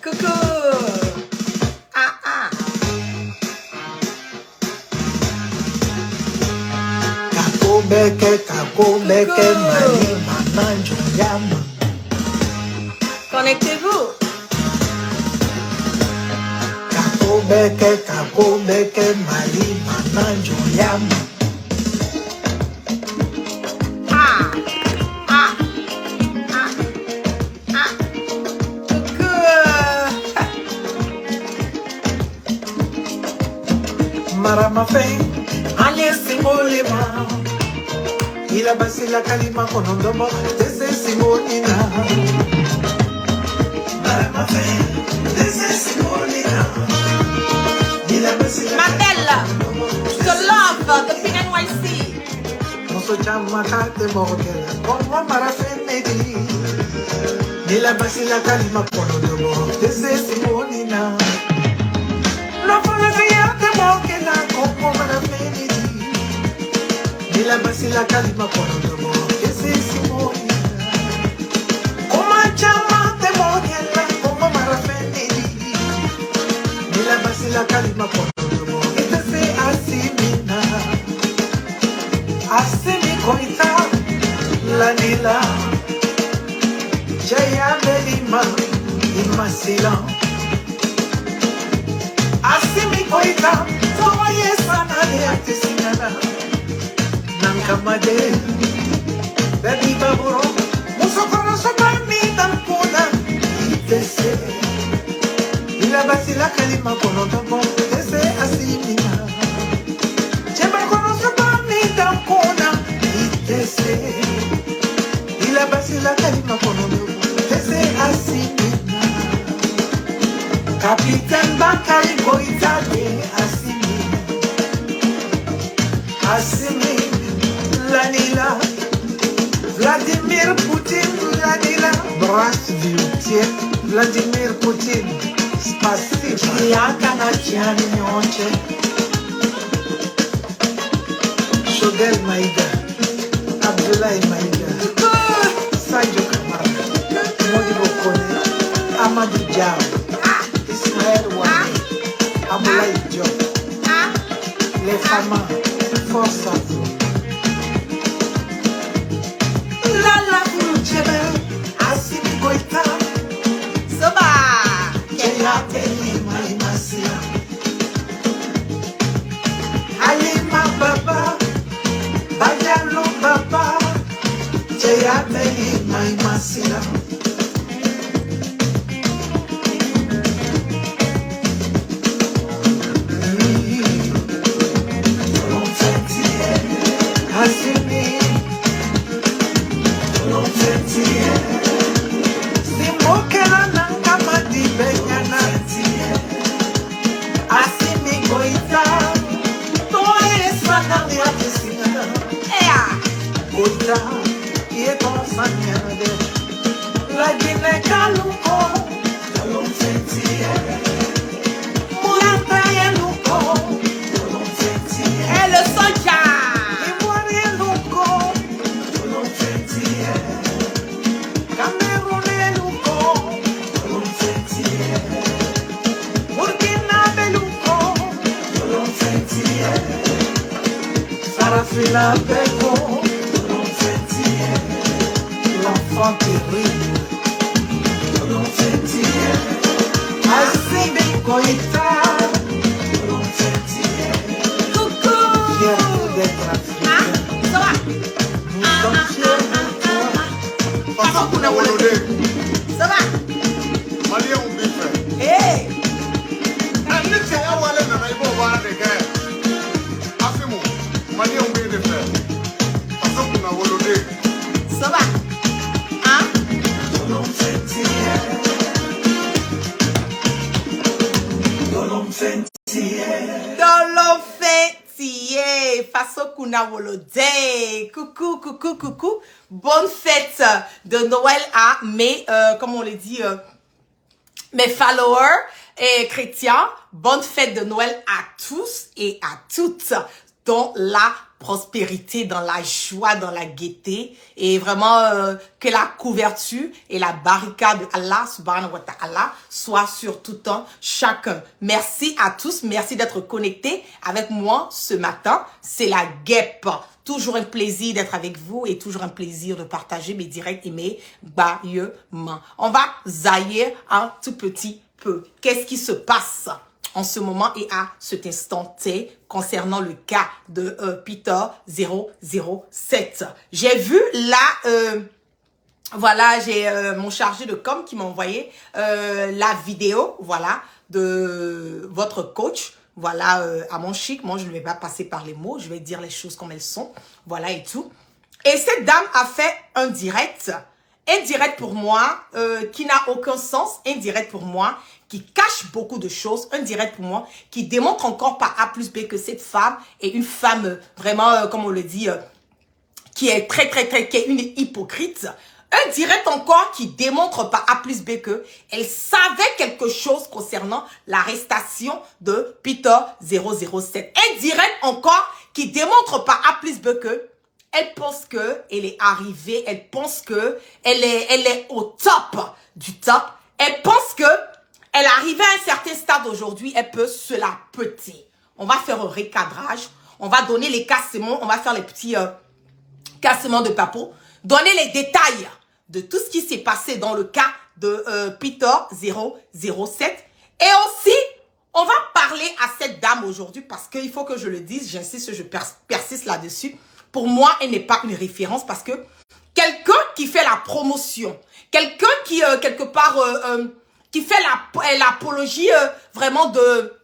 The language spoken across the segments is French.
Coucou. Ah ah. Kakobeke, malima nanjo yama. Connectez-vous. Kakobeke, malima nanjo yama. Ah ah ah ah. Coucou. Marama fe, anye simbolima. Ila basi la kalima konondomo, tese simbolina. Marama fe, tese simbolina. Ila basi la Mandela, je te love depuis NYC. Moso chama kate mogela, como marafe medi. Ila basi la kalima konondomo, tese simbolina. No fue fíjate mogela, como marafe medi. Ila basi la kalima konondomo, tese simbolina. Como chama te mogela, como marafe medi. Ila basi la kalima konondomo, tese asimina. Asimi koita la nila Jaya belima imasila Asimi koita Tawaye sana le atisinana Nankamade Baby baburo Musokoro sobami tampuna Itese Ila basila kalima konotamo Tese asimina Chema kono sobami tampuna Itese Ila basila kalima konotamo Tese asimina Capitaine Bakari Koitade asimina Asimina Lanila Vladimir Poutine Lanila Brasville Vladimir Poutine Spasiba Ya Kanatiani Nyonche Shodel Maïga Abdoulaye Maïga Sadio Kamara Modibo Kone Amadou Diaw Ismaël Ouane Aboulaye Diop Les Famas Force à vous Lala Kouchebe Assimi Goïta Soba. Keya Telima Imasia Halima Baba Badialo Baba Keya Telima Imasia Assimi Simokela Nangama di Benyana Assimi Goïta Toye Sana de Atisina Goïta Yeto Sanyade La Guinée Kaluko Murata Yeluko Et le soja. Ivoire Yeluko Cameroun Yeluko Burkina Beluko Sarafina Beko L'enfant terrible Assimi Goïta Coucou. Fier d'être Ah, africain ça va. Nous sommes fiers de toi Façon qu'on a volé, Ça va. Malien ou Bife. Hey. Un nid c'est un wallet dans la bonne voie de guerre. Affirme, Malien ou Bife. Façon qu'on a volé. Ça va. Hein? Dans l'enfêtier, façon qu'on a volodé. Coucou, coucou, coucou. Bonne fête de Noël à mes, comme on le dit, mes followers et chrétiens. Bonne fête de Noël à tous et à toutes dans la prospérité, dans la joie, dans la gaieté et vraiment que la couverture et la barricade de Allah subhanahu wa ta'ala soit sur tout temps chacun. Merci à tous, merci d'être connectés avec moi ce matin. C'est la guêpe. Toujours un plaisir d'être avec vous et toujours un plaisir de partager mes directs et mes baillements. On va zailler un tout petit peu. Qu'est-ce qui se passe en ce moment et à cet instant T concernant le cas de Peter 007. J'ai vu là, voilà, j'ai mon chargé de com qui m'a envoyé la vidéo, voilà, de votre coach, voilà, à mon chic. Moi, je ne vais pas passer par les mots, je vais dire les choses comme elles sont, voilà et tout. Et cette dame a fait un direct pour moi, qui n'a aucun sens, indirect pour moi, qui cache beaucoup de choses, un direct pour moi, qui démontre encore par A plus B que cette femme est une femme vraiment, comme on le dit, qui est qui est une hypocrite. Un direct encore qui démontre par A plus B que elle savait quelque chose concernant l'arrestation de Peter 007. Un direct encore qui démontre par A plus B que elle pense que elle est arrivée, elle pense que elle est au top du top. Elle pense que elle est arrivée à un certain stade aujourd'hui, elle peut se la péter. On va faire un recadrage, on va donner les cassements, on va faire les petits cassements de papeau, donner les détails de tout ce qui s'est passé dans le cas de Peter 007. Et aussi, on va parler à cette dame aujourd'hui parce qu'il faut que je le dise, j'insiste, je persiste là-dessus. Pour moi, elle n'est pas une référence parce que quelqu'un qui fait la promotion, quelqu'un qui, quelque part, qui fait l'apologie vraiment de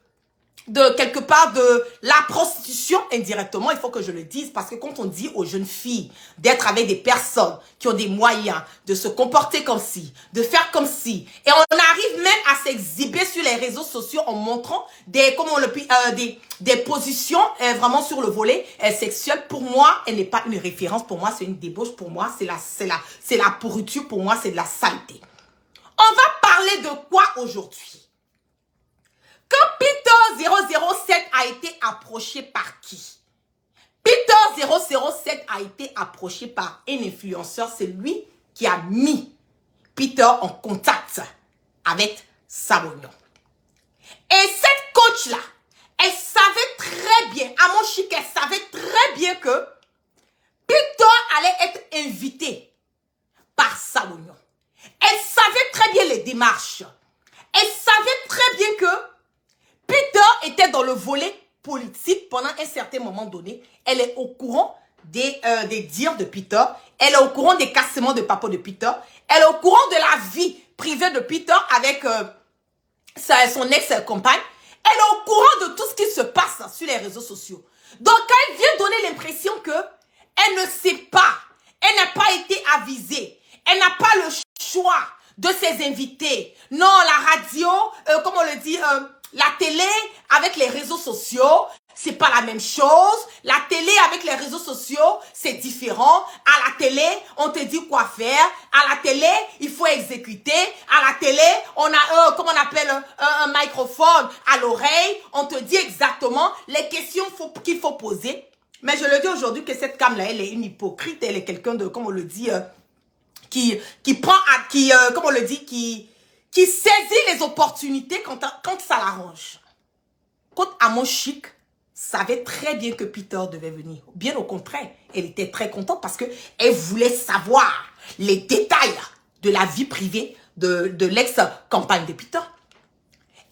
quelque part de la prostitution indirectement, il faut que je le dise, parce que quand on dit aux jeunes filles d'être avec des personnes qui ont des moyens de se comporter comme ci, de faire comme ci, et on arrive même à s'exhiber sur les réseaux sociaux en montrant des positions vraiment sur le volet sexuel, pour moi, elle n'est pas une référence, pour moi, c'est une débauche, pour moi, c'est la pourriture, pour moi, c'est de la saleté. On va parler de quoi aujourd'hui? Quand Peter 007 a été approché par qui? Peter 007 a été approché par un influenceur. C'est lui qui a mis Peter en contact avec Sabognon. Et cette coach-là, elle savait très bien, à mon chic, elle savait très bien que Peter allait être invité par Sabognon. Elle savait très bien les démarches. Elle savait très bien que Peter était dans le volet politique pendant un certain moment donné. Elle est au courant des dires de Peter. Elle est au courant des cassements de papa de Peter. Elle est au courant de la vie privée de Peter avec son ex-compagne. Elle est au courant de tout ce qui se passe sur les réseaux sociaux. Donc, quand elle vient donner l'impression que elle ne sait pas, elle n'a pas été avisée, elle n'a pas le choix de ses invités. Non, la radio, comme on le dit, la télé avec les réseaux sociaux, c'est pas la même chose. La télé avec les réseaux sociaux, c'est différent. À la télé, on te dit quoi faire. À la télé, il faut exécuter. À la télé, on a comment on appelle un microphone à l'oreille. On te dit exactement les questions qu'il faut poser. Mais je le dis aujourd'hui que cette femme-là, elle est une hypocrite. Elle est quelqu'un de, comme on le dit, qui saisit les opportunités quand ça l'arrange. Quand Amon Chic savait très bien que Peter devait venir. Bien au contraire, elle était très contente parce qu'elle voulait savoir les détails de la vie privée de l'ex-compagne de Peter.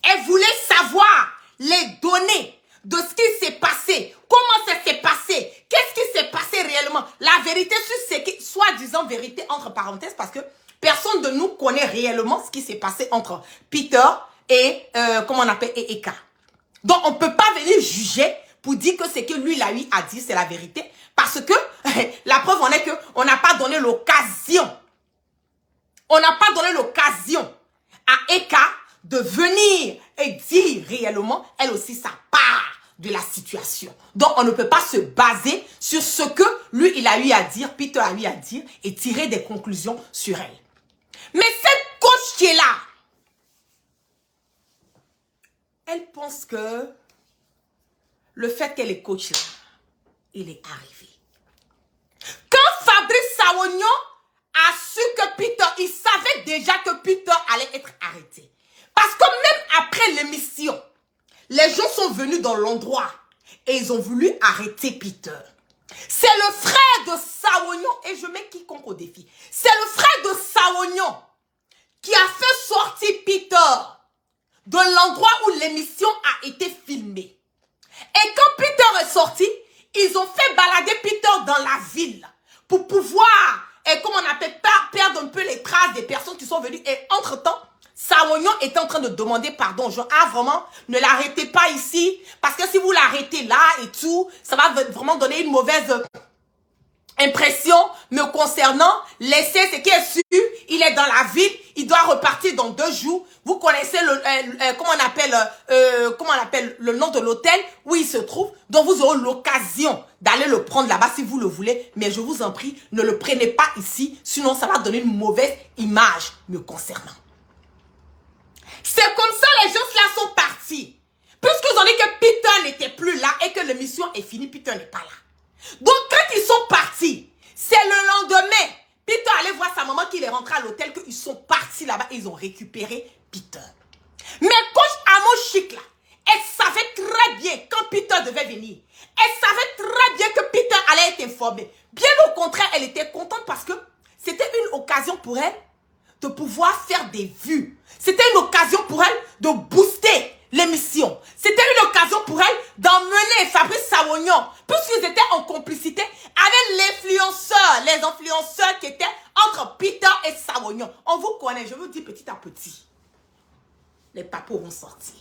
Elle voulait savoir les données de ce qui s'est passé. Comment ça s'est passé? Qu'est-ce qui s'est passé réellement? La vérité sur ce qui, soi-disant vérité entre parenthèses, parce que personne de nous connaît réellement ce qui s'est passé entre Peter et, comment on appelle, et Eka. Donc, on ne peut pas venir juger pour dire que ce que lui, a eu à dire, c'est la vérité. Parce que la preuve en est qu'on n'a pas donné l'occasion. On n'a pas donné l'occasion à Eka de venir et dire réellement, elle aussi, sa part de la situation. Donc, on ne peut pas se baser sur ce que lui, il a eu à dire, Peter a eu à dire, et tirer des conclusions sur elle. Mais cette coach qui est là, elle pense que le fait qu'elle est coach là, il est arrivé. Quand Fabrice Sawognon a su que Peter, il savait déjà que Peter allait être arrêté. Parce que même après l'émission, les gens sont venus dans l'endroit et ils ont voulu arrêter Peter. C'est le frère de Sawognon, et je mets quiconque au défi. C'est le frère de Sawognon qui a fait sortir Peter de l'endroit où l'émission a été filmée. Et quand Peter est sorti, ils ont fait balader Peter dans la ville pour pouvoir, et comme on appelle, perdre un peu les traces des personnes qui sont venues. Et entre-temps, Sawognon était en train de demander pardon. Genre, ah vraiment, ne l'arrêtez pas ici. Parce que si vous l'arrêtez là et tout, ça va vraiment donner une mauvaise impression me concernant. Laissez ce qui est sûr, il est dans la ville, il doit repartir dans 2 jours. Vous connaissez comment on appelle le nom de l'hôtel où il se trouve. Donc vous aurez l'occasion d'aller le prendre là-bas si vous le voulez. Mais je vous en prie, ne le prenez pas ici, sinon ça va donner une mauvaise image me concernant. C'est comme ça les gens là sont partis. Puisqu'ils ont dit que Peter n'était plus là et que l'émission est finie, Peter n'est pas là. Donc quand ils sont partis, c'est le lendemain, Peter allait voir sa maman qu'il est rentré à l'hôtel, qu'ils sont partis là-bas et ils ont récupéré Peter. Mais coach Amo Chic là, elle savait très bien quand Peter devait venir. Elle savait très bien que Peter allait être informé. Bien au contraire, elle était contente parce que c'était une occasion pour elle de pouvoir faire des vues. C'était une occasion pour elle de booster l'émission. C'était une occasion pour elle d'emmener Fabrice Sawognon, puisqu'ils étaient en complicité avec les influenceurs qui étaient entre Peter et Sawognon. On vous connaît, je vous dis petit à petit. Les papos vont sortir.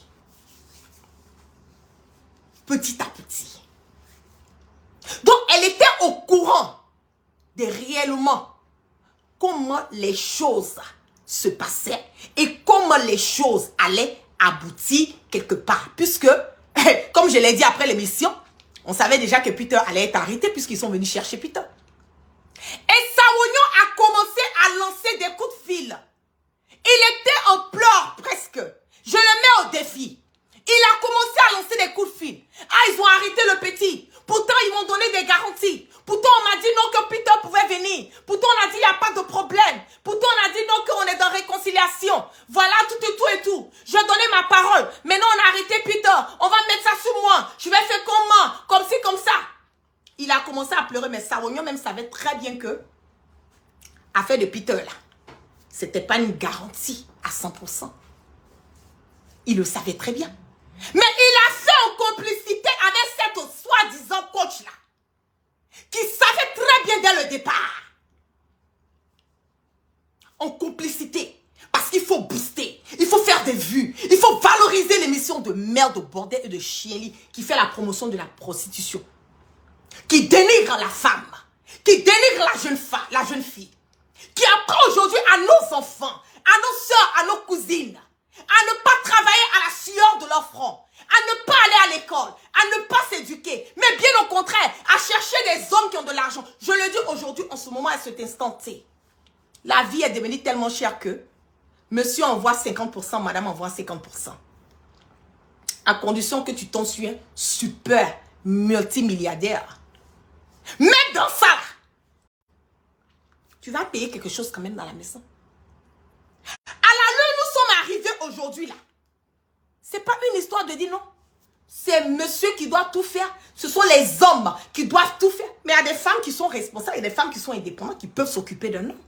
Petit à petit. Donc, elle était au courant de réellement comment les choses se passaient et comment les choses allaient aboutir quelque part. Puisque, comme je l'ai dit après l'émission, on savait déjà que Peter allait être arrêté puisqu'ils sont venus chercher Peter. Et Sawognon a commencé à lancer des coups de fil. Il était en pleurs presque. Je le mets au défi. Il a commencé à lancer des coups de fil. Ah, ils ont arrêté le petit. Pourtant, ils m'ont donné des garanties. Pourtant, on m'a dit non que Peter pouvait venir. Pourtant, on a dit il n'y a pas de problème. Pourtant, on a dit non qu'on est dans réconciliation. Voilà, tout et tout et tout. Je donnais ma parole. Maintenant, on a arrêté Peter. On va mettre ça sur moi. Je vais faire comment? Comme ci, comme ça. Il a commencé à pleurer, mais Sawognon même savait très bien que affaire de Peter, là, c'était pas une garantie à 100%. Il le savait très bien. Mais il a fait en complicité avec cette soi-disant coach-là, qui savait très bien dès le départ. En complicité. Parce qu'il faut booster, il faut faire des vues, il faut valoriser l'émission de merde, de bordel et de chienlit qui fait la promotion de la prostitution. Qui dénigre la femme, qui dénigre la jeune fille, qui apprend aujourd'hui à nos enfants, à nos soeurs, à nos cousines, à ne pas travailler à la sueur de leur front, à ne pas aller à l'école, à ne pas s'éduquer, mais bien au contraire, à chercher des hommes qui ont de l'argent. Je le dis aujourd'hui, en ce moment, à cet instant T. La vie est devenue tellement chère que monsieur envoie 50%, madame envoie 50%. À condition que tu tombes sur un super multimilliardaire. Même dans ça, tu vas payer quelque chose quand même dans la maison. À la l'heure nous sommes arrivés aujourd'hui là, c'est pas une histoire de dire non. C'est monsieur qui doit tout faire. Ce sont les hommes qui doivent tout faire. Mais il y a des femmes qui sont responsables, il y a des femmes qui sont indépendantes, qui peuvent s'occuper d'un homme.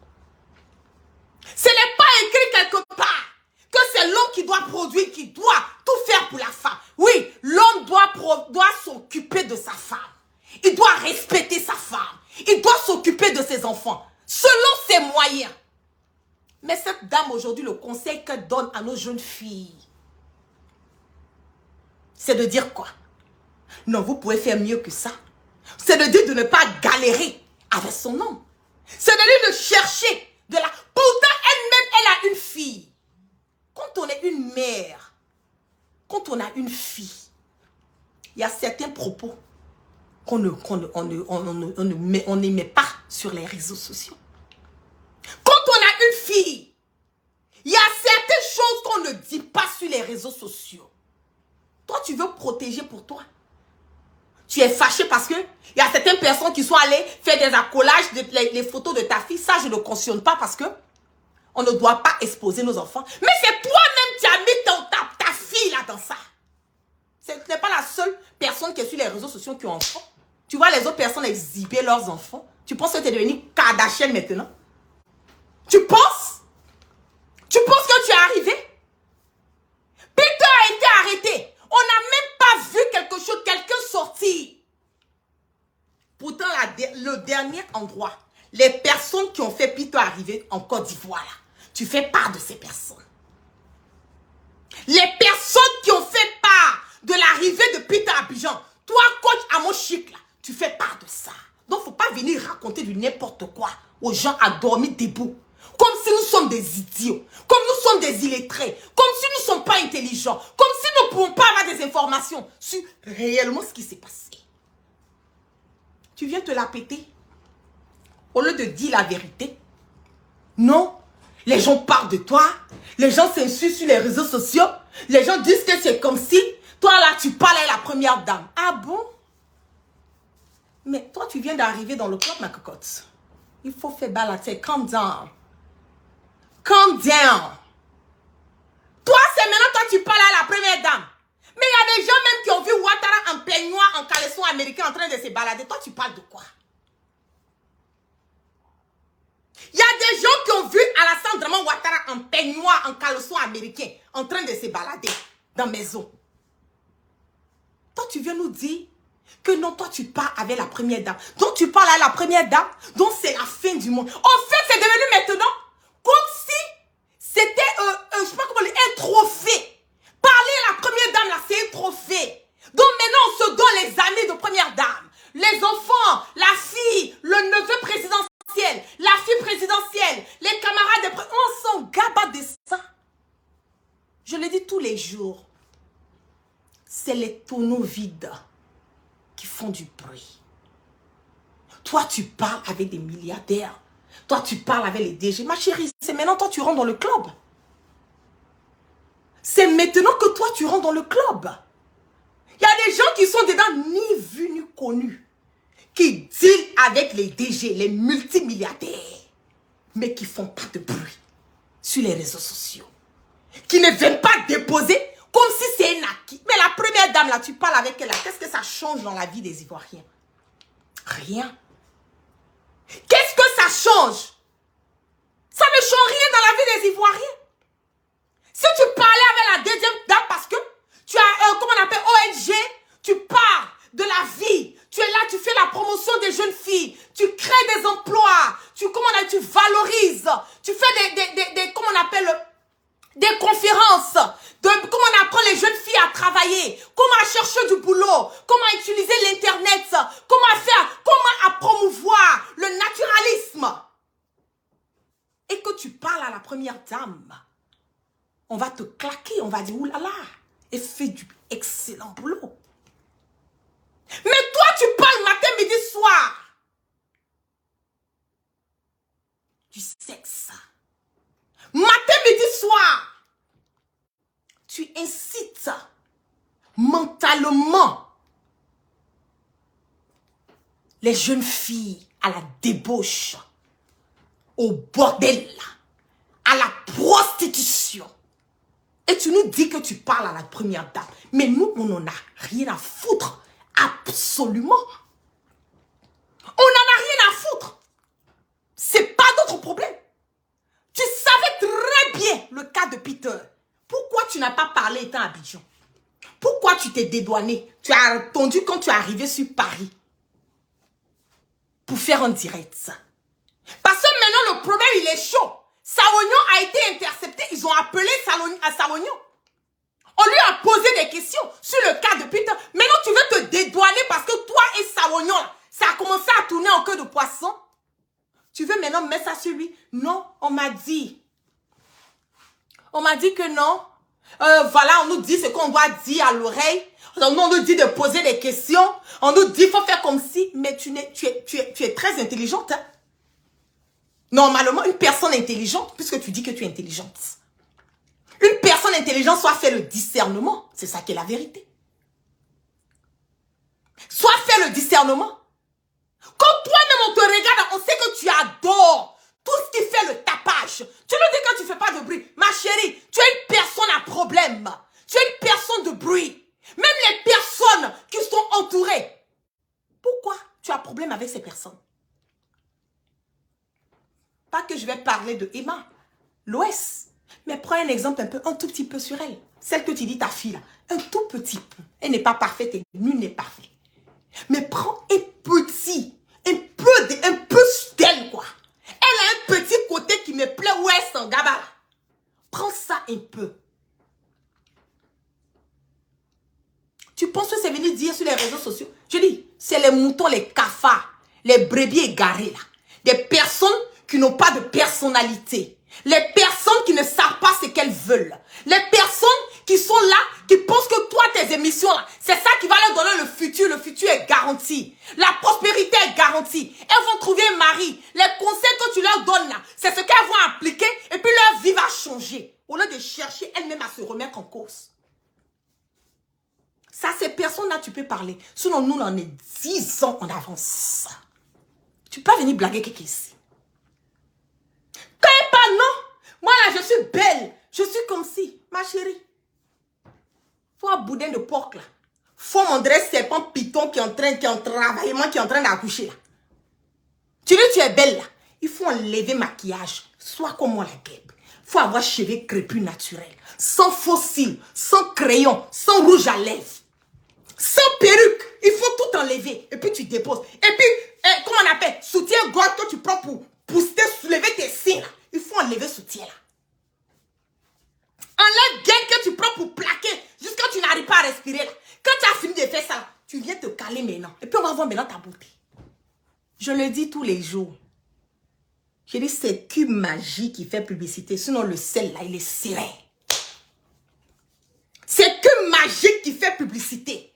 Ce n'est pas écrit quelque part que c'est l'homme qui doit produire, qui doit tout faire pour la femme. Oui, l'homme doit s'occuper de sa femme. Il doit respecter sa femme. Il doit s'occuper de ses enfants, selon ses moyens. Mais cette dame aujourd'hui, le conseil qu'elle donne à nos jeunes filles, c'est de dire quoi? Non, vous pouvez faire mieux que ça. C'est de dire de ne pas galérer avec son homme. C'est de dire de chercher de la... Pourtant, elle-même, elle a une fille. Quand on est une mère, quand on a une fille, il y a certains propos qu'on ne met pas sur les réseaux sociaux. Quand on a une fille, il y a certaines choses qu'on ne dit pas sur les réseaux sociaux. Toi, tu veux protéger pour toi. Tu es fâché parce que il y a certaines personnes qui sont allées faire des accolages de les photos de ta fille. Ça, je ne cautionne pas parce que on ne doit pas exposer nos enfants. Mais c'est toi-même qui as mis ta fille là dans ça. Tu n'es pas la seule personne qui est sur les réseaux sociaux qui ont enfants. Tu vois les autres personnes exhiber leurs enfants. Tu penses que tu es devenu Kardashian maintenant? Tu penses? Tu penses que tu es arrivé? Peter a été arrêté. On n'a même pas vu quelque chose, quelqu'un sortir. Pourtant, le dernier endroit, les personnes qui ont fait Peter arriver en Côte d'Ivoire, tu fais part de ces personnes. Les personnes qui ont fait part de l'arrivée de Peter à Abidjan, toi, coach à mon chic, là, tu fais part de ça. Donc, il ne faut pas venir raconter du n'importe quoi aux gens à dormir debout. Comme si nous sommes des idiots, comme nous sommes des illettrés, comme si nous ne sommes pas intelligents, comme si nous ne pouvons pas avoir des informations sur réellement ce qui s'est passé. Tu viens te la péter au lieu de dire la vérité. Non, les gens parlent de toi, les gens s'insultent sur les réseaux sociaux, les gens disent que c'est comme si, toi là tu parles à la première dame. Ah bon? Mais toi tu viens d'arriver dans le club, ma cocotte. Il faut faire balader, calm down. Calm down. Toi, c'est maintenant toi tu parles à la première dame. Mais il y a des gens même qui ont vu Ouattara en peignoir, en caleçon américain en train de se balader. Toi, tu parles de quoi? Il y a des gens qui ont vu Alassane Draman Ouattara en peignoir, en caleçon américain en train de se balader dans maison. Toi, tu viens nous dire que non, toi, tu parles avec la première dame. Donc, tu parles à la première dame. Donc, c'est la fin du monde. En fait, c'est devenu maintenant comme si c'était, je ne sais pas comment dire, un trophée. Parler à la première dame, là, c'est un trophée. Donc, maintenant, on se donne les amis de première dame. Les enfants, la fille, le neveu présidentiel, la fille présidentielle, les camarades de président. On s'en gabat de ça. Je le dis tous les jours. C'est les tonneaux vides qui font du bruit. Toi, tu parles avec des milliardaires. Toi, tu parles avec les DG. Ma chérie, c'est maintenant toi, tu rentres dans le club. C'est maintenant que toi, tu rentres dans le club. Il y a des gens qui sont dedans, ni vus ni connus, qui dealent avec les DG, les multimilliardaires, mais qui font pas de bruit sur les réseaux sociaux. Qui ne viennent pas déposer comme si c'est un acquis. Mais la première dame, là, tu parles avec elle, qu'est-ce que ça change dans la vie des Ivoiriens? Rien. Qu'est-ce que ça change? Ça ne change rien dans la vie des Ivoiriens. Si tu parlais avec la deuxième dame parce que tu as, comment on appelle, ONG, tu parles de la vie, tu es là, tu fais la promotion des jeunes filles, tu crées des emplois, tu valorises, tu fais des comment on appelle, des conférences, comment on apprend les jeunes filles à travailler, comment chercher du boulot, comment utiliser l'internet, comment promouvoir le naturalisme. Et que tu parles à la première dame, on va te claquer, on va dire oulala, et fais du excellent boulot. Mais toi, tu parles matin, midi, soir du sexe. Matin, midi, soir, tu incites mentalement les jeunes filles à la débauche, au bordel, à la prostitution. Et tu nous dis que tu parles à la première dame. Mais nous, on n'en a rien à foutre. Absolument. On n'en a rien à foutre. C'est pas notre problème. Tu savais très bien le cas de Peter. Pourquoi tu n'as pas parlé étant à Abidjan? Pourquoi tu t'es dédouané? Tu as attendu quand tu es arrivé sur Paris pour faire un direct. Parce que maintenant, le problème, il est chaud. Salognon a été intercepté. Ils ont appelé Salognon. On lui a posé des questions sur le cas de Peter. Maintenant, tu veux te dédouaner parce que toi et Salognon, ça a commencé à tourner en queue de poisson. Tu veux maintenant mettre ça sur lui? Non, on m'a dit. On m'a dit que non. Voilà, on nous dit ce qu'on doit dire à l'oreille. On nous dit de poser des questions. On nous dit qu'il faut faire comme si. Mais tu es très intelligente. Hein? Normalement, une personne intelligente, puisque tu dis que tu es intelligente. Une personne intelligente soit fait le discernement. C'est ça qui est la vérité. Sois fait le discernement. Quand toi-même on te regarde, on sait que tu adores tout ce qui fait le tapage. Tu nous dis que tu ne fais pas de bruit. Ma chérie, tu es une personne à problème. Tu es une personne de bruit. Même les personnes qui sont entourées. Pourquoi tu as problème avec ces personnes? Pas que je vais parler de Emma, l'Ouest. Mais prends un exemple un tout petit peu sur elle. Celle que tu dis ta fille là. Un tout petit peu. Elle n'est pas parfaite et nul n'est parfait. Mais prends un peu d'elle quoi. Elle a un petit côté qui me plaît où elle s'en gaba. Prends ça un peu. Tu penses que c'est venu dire sur les réseaux sociaux? Je dis, c'est les moutons, les cafards, les brebis égarés là. Des personnes qui n'ont pas de personnalité. Les personnes qui ne savent pas ce qu'elles veulent. Les personnes qui sont là, qui pensent que toi, tes émissions là, c'est ça qui va leur donner le futur. Le futur est garanti. La prospérité est garantie. Elles vont trouver un mari. Les conseils que tu leur donnes là, c'est ce qu'elles vont appliquer et puis leur vie va changer. Au lieu de chercher elles-mêmes à se remettre en cause. Ça, ces personnes-là, tu peux parler. Sinon, nous, on est 10 ans en avance. Tu peux pas venir blaguer quelqu'un ici. Quand elle parle, non. Moi, là, je suis belle. Je suis comme si. Ma chérie. Faut un boudin de porc, là. Faut mon dresse serpent python qui est en train d'accoucher, là. Tu dis, tu es belle, là. Il faut enlever maquillage. Sois comme moi, la guêpe. Faut avoir cheveux crépus naturels. Sans faux cils, sans crayon, sans rouge à lèvres. Sans perruque, il faut tout enlever. Et puis tu déposes. Et puis, comment on appelle? Soutien-gorge que tu prends pour soulever tes seins. Là. Il faut enlever soutien là. Enlève gaine que tu prends pour plaquer jusqu'à ce que tu n'arrives pas à respirer là. Quand tu as fini de faire ça, tu viens te caler maintenant. Et puis on va voir maintenant ta beauté. Je le dis tous les jours. Je dis c'est Cube Magie qui fait publicité. Sinon le sel là, il est serré. C'est Cube Magie qui fait publicité.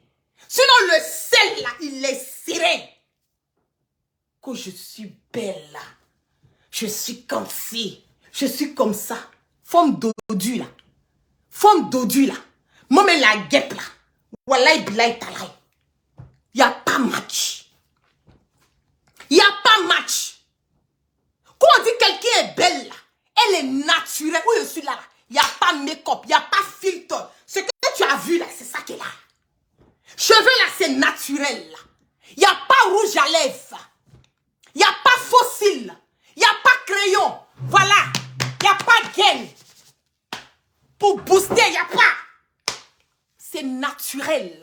Sinon, le sel, là, il est serré. Que je suis belle, là. Je suis comme ci. Je suis comme ça. Forme dodu, là. Forme dodu, là. Moi, mais la guêpe, là. Wallahi, billahi, talaï. Il n'y a pas match. Il n'y a pas match. Quand on dit quelqu'un est belle, là, elle est naturelle. Où je suis là, là. Il n'y a pas make-up. Il n'y a pas filtre. Ce que tu as vu, là, c'est ça qui est là. Cheveux là, c'est naturel. Il n'y a pas rouge à lèvres. Il n'y a pas fossile. Il n'y a pas crayon. Voilà. Il n'y a pas de gaine. Pour booster, il n'y a pas. C'est naturel.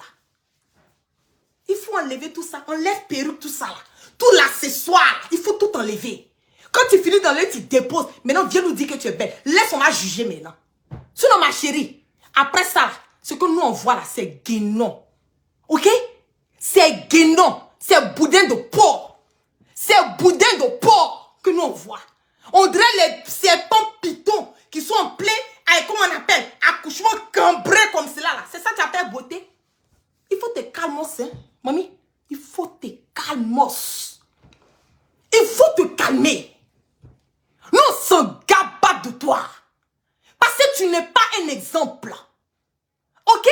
Il faut enlever tout ça. Enlève perruque, tout ça. Là. Tout l'accessoire. Il faut tout enlever. Quand tu finis d'enlever, tu déposes. Maintenant, viens nous dire que tu es belle. Laisse-moi juger maintenant. Sinon, ma chérie, après ça, ce que nous on voit là, c'est guénon. Ok? C'est guénon. C'est boudin de porc. C'est boudin de porc que nous on voit. On dirait les serpents pythons qui sont en plein, avec, comment on appelle, accouchement cambré comme cela là. C'est ça que tu appelles beauté? Il faut te calmos, hein, mamie. Il faut te calmos. Il faut te calmer. Nous on s'en gabat de toi. Parce que tu n'es pas un exemple. Ok?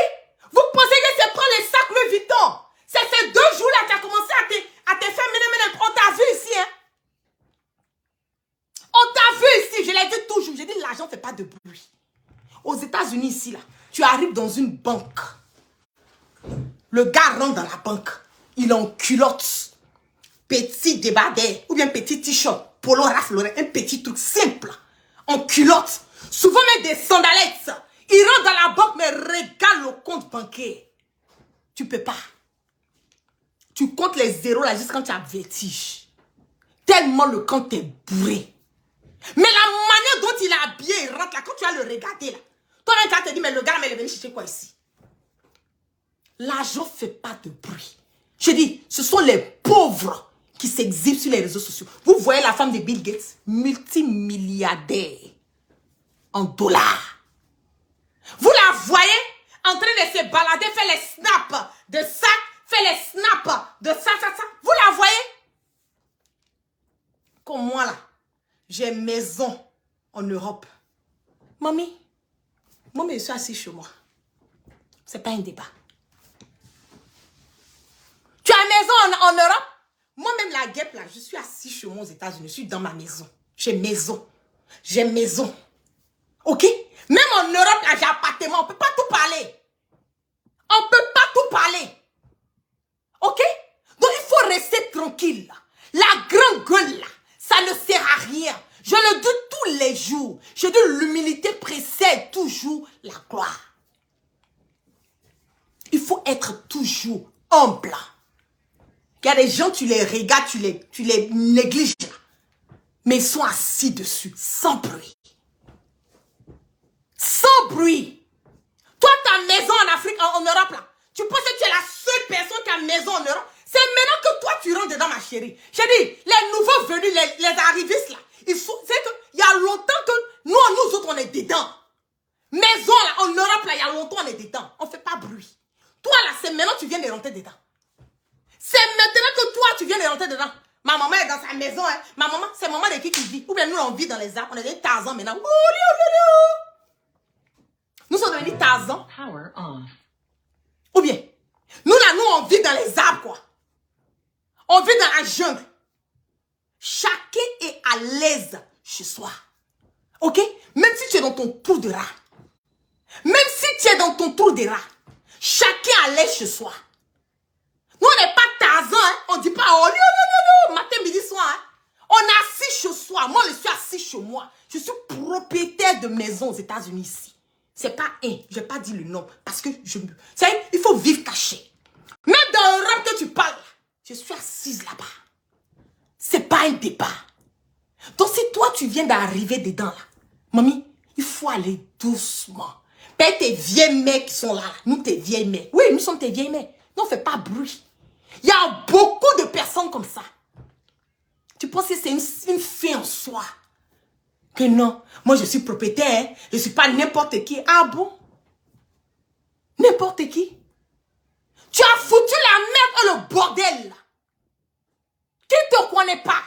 Vous pensez que c'est prendre les sacs Louis Vuitton? C'est ces 2 jours-là que tu as commencé à te faire mener. On t'a vu ici, hein? On t'a vu ici, je l'ai dit toujours. J'ai dit l'argent ne fait pas de bruit. Aux États-Unis, ici, là, tu arrives dans une banque. Le gars rentre dans la banque. Il est en culotte. Petit débardeur ou bien petit t-shirt. Polo Ralph Lauren, un petit truc simple. En culotte. Souvent même des sandalettes. Il rentre dans la banque, mais regarde le compte bancaire. Tu peux pas. Tu comptes les zéros là juste quand tu as vertige. Tellement le compte est bourré. Mais la manière dont il est habillé, il rentre là, quand tu vas le regarder là. Toi-même, tu te dis, mais le gars, mais il est venu chercher quoi ici? L'argent ne fait pas de bruit. Je dis, ce sont les pauvres qui s'exhibent sur les réseaux sociaux. Vous voyez la femme de Bill Gates, multimilliardaire en dollars. Vous la voyez en train de se balader, faire les snaps de ça, faire les snaps de ça. Vous la voyez? Comme moi là, j'ai maison en Europe. Mamie, moi je suis assise chez moi. C'est pas un débat. Tu as en Europe, moi-même la guêpe là, je suis assis chez moi aux États-Unis, je suis dans ma maison. J'ai maison. J'ai maison. Ok? Même en Europe là, j'ai appartement, on peut pas tout parler. On peut pas tout parler. Ok? Donc il faut rester tranquille. La grande gueule là, ça ne sert à rien. Je le dis tous les jours. Je dis l'humilité précède toujours la gloire. Il faut être toujours humble. Il y a des gens, tu les regardes, tu les négliges. Mais ils sont assis dessus, sans bruit. Sans bruit. Toi, ta maison en Afrique, en Europe, là, tu penses que tu es la seule personne qui a une maison en Europe? C'est maintenant que toi, tu rentres dedans, ma chérie. J'ai dit, les nouveaux venus, les arrivistes, là, c'est qu'il y a longtemps que nous autres, on est dedans. Maison, là, en Europe, là, il y a longtemps, on est dedans. On ne fait pas bruit. Toi, là, c'est maintenant que tu viens de rentrer dedans. C'est maintenant que toi, tu viens de rentrer dedans. Ma maman est dans sa maison, hein. Ma maman, c'est maman de qui vit. Ou bien nous, on vit dans les arbres. On est des Tarzan maintenant. Nous sommes devenus Tarzan. Power off. Ou bien, nous, là, nous, on vit dans les arbres, quoi. On vit dans la jungle. Chacun est à l'aise chez soi. Ok? Même si tu es dans ton trou de rat. Même si tu es dans ton trou de rat. Chacun à l'aise chez soi. Nous, on n'est pas Tarzan, hein? On ne dit pas, oh, matin, midi, soir. Hein? On est assis chez soi. Moi, je suis assis chez moi. Je suis propriétaire de maison aux États-Unis ici. C'est pas un. Je n'ai pas dit le nom. Parce que il faut vivre caché. Même dans l'Europe que tu parles, je suis assise là-bas. C'est pas un débat. Donc, si toi, tu viens d'arriver dedans, là, mamie, il faut aller doucement. Père, tes vieilles mères qui sont là, nous, tes vieilles mères. Oui, nous sommes tes vieilles mères. Non, fais pas bruit. Il y a beaucoup de personnes comme ça. Tu penses que c'est une fin en soi? Que non, moi je suis propriétaire, hein? Je ne suis pas n'importe qui. Ah bon? N'importe qui? Tu as foutu la merde et le bordel là. Qui ne te connaît pas?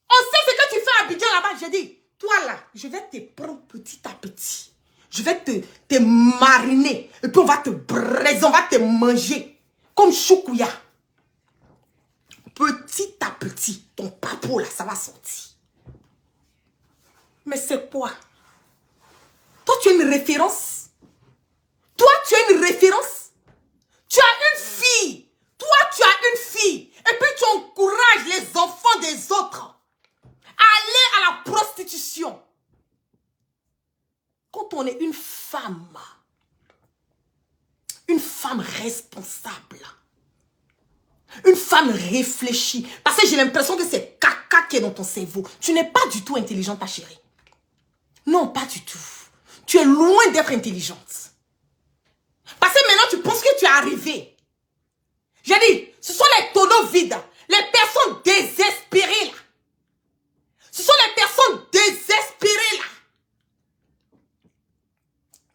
On sait ce que tu fais à Abidjan là-bas. J'ai dit, toi là, je vais te prendre petit à petit. Je vais te mariner. Et puis on va te braiser, on va te manger. Comme choukouya. Petit à petit, ton papo là, ça va sortir. Mais c'est quoi? Toi, tu as une référence. Toi, tu as une référence. Tu as une fille. Toi, tu as une fille. Et puis tu encourages les enfants des autres à aller à la prostitution. Quand on est une femme responsable, une femme réfléchie, parce que j'ai l'impression que c'est caca qui est dans ton cerveau. Tu n'es pas du tout intelligente, ta chérie. Non, pas du tout. Tu es loin d'être intelligente. Parce que maintenant, tu penses que tu es arrivé. J'ai dit, ce sont les tonneaux vides, les personnes désespérées là. Ce sont les personnes désespérées là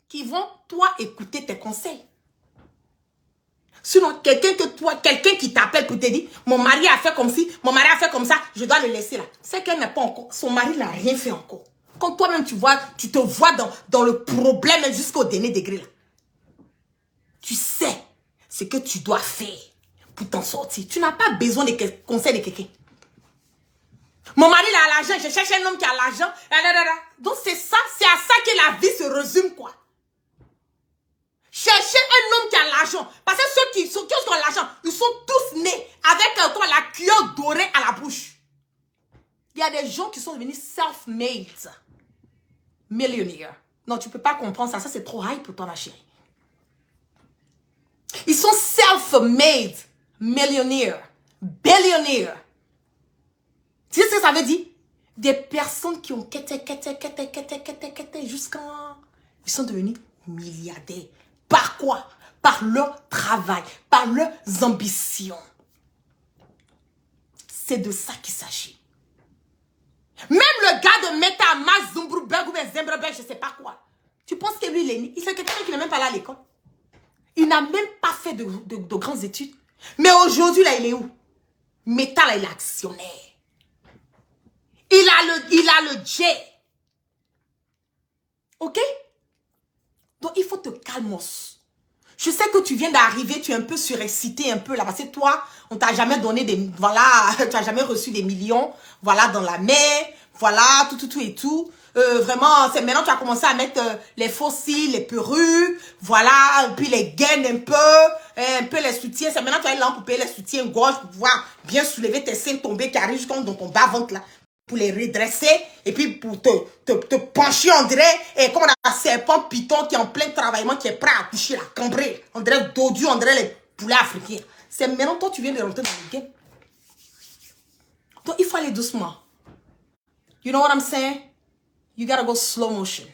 qui vont, toi, écouter tes conseils. Sinon, quelqu'un qui t'appelle pour te dire, mon mari a fait comme ci, mon mari a fait comme ça, je dois le laisser là. C'est qu'elle n'a pas encore, son mari n'a rien fait encore. Quand toi-même tu te vois dans le problème jusqu'au dernier degré là. Tu sais ce que tu dois faire pour t'en sortir. Tu n'as pas besoin de conseils de quelqu'un. Mon mari il a l'argent, je cherche un homme qui a l'argent. Donc c'est ça, c'est à ça que la vie se résume quoi. Cherchez un homme qui a l'argent. Parce que ceux qui ont l'argent, ils sont tous nés avec la cuillère dorée à la bouche. Il y a des gens qui sont devenus self-made millionnaires. Non, tu ne peux pas comprendre ça. Ça, c'est trop high pour toi, ma chérie. Ils sont self-made millionnaires. Billionnaires. Tu sais ce que ça veut dire? Des personnes qui ont quêté jusqu'à... Ils sont devenus milliardaires. Par quoi? Par leur travail, par leurs ambitions. C'est de ça qu'il s'agit. Même le gars de Meta, Mas, Zumbruberg ou Zembreberg, je ne sais pas quoi. Tu penses que lui, il est né? C'est quelqu'un qui n'est même pas allé à l'école. Il n'a même pas fait de grandes études. Mais aujourd'hui, là, il est où? Meta, là, il est actionnaire. Il a le jet. Ok? Donc, il faut te calmer. Je sais que tu viens d'arriver, tu es un peu surexcité un peu là, parce que toi, on t'a jamais donné des, voilà, tu n'as jamais reçu des millions, voilà, dans la main, voilà, tout et tout. Vraiment, c'est maintenant tu as commencé à mettre les faux cils, les perruques, voilà, puis les gaines un peu les soutiens. C'est maintenant tu as une lampe pour payer les soutiens gauche pour pouvoir bien soulever tes seins tombés qui arrivent jusqu'à dans ton bas-ventre là, pour les redresser et puis pour te pencher, on dirait, et comme on a un serpent python qui est en plein travaillement, qui est prêt à toucher la cambrée. On dirait dodu, on dirait les poulets africains. C'est maintenant toi tu viens de rentrer dans le game. Donc il faut aller doucement. You know what I'm saying? You gotta go slow motion.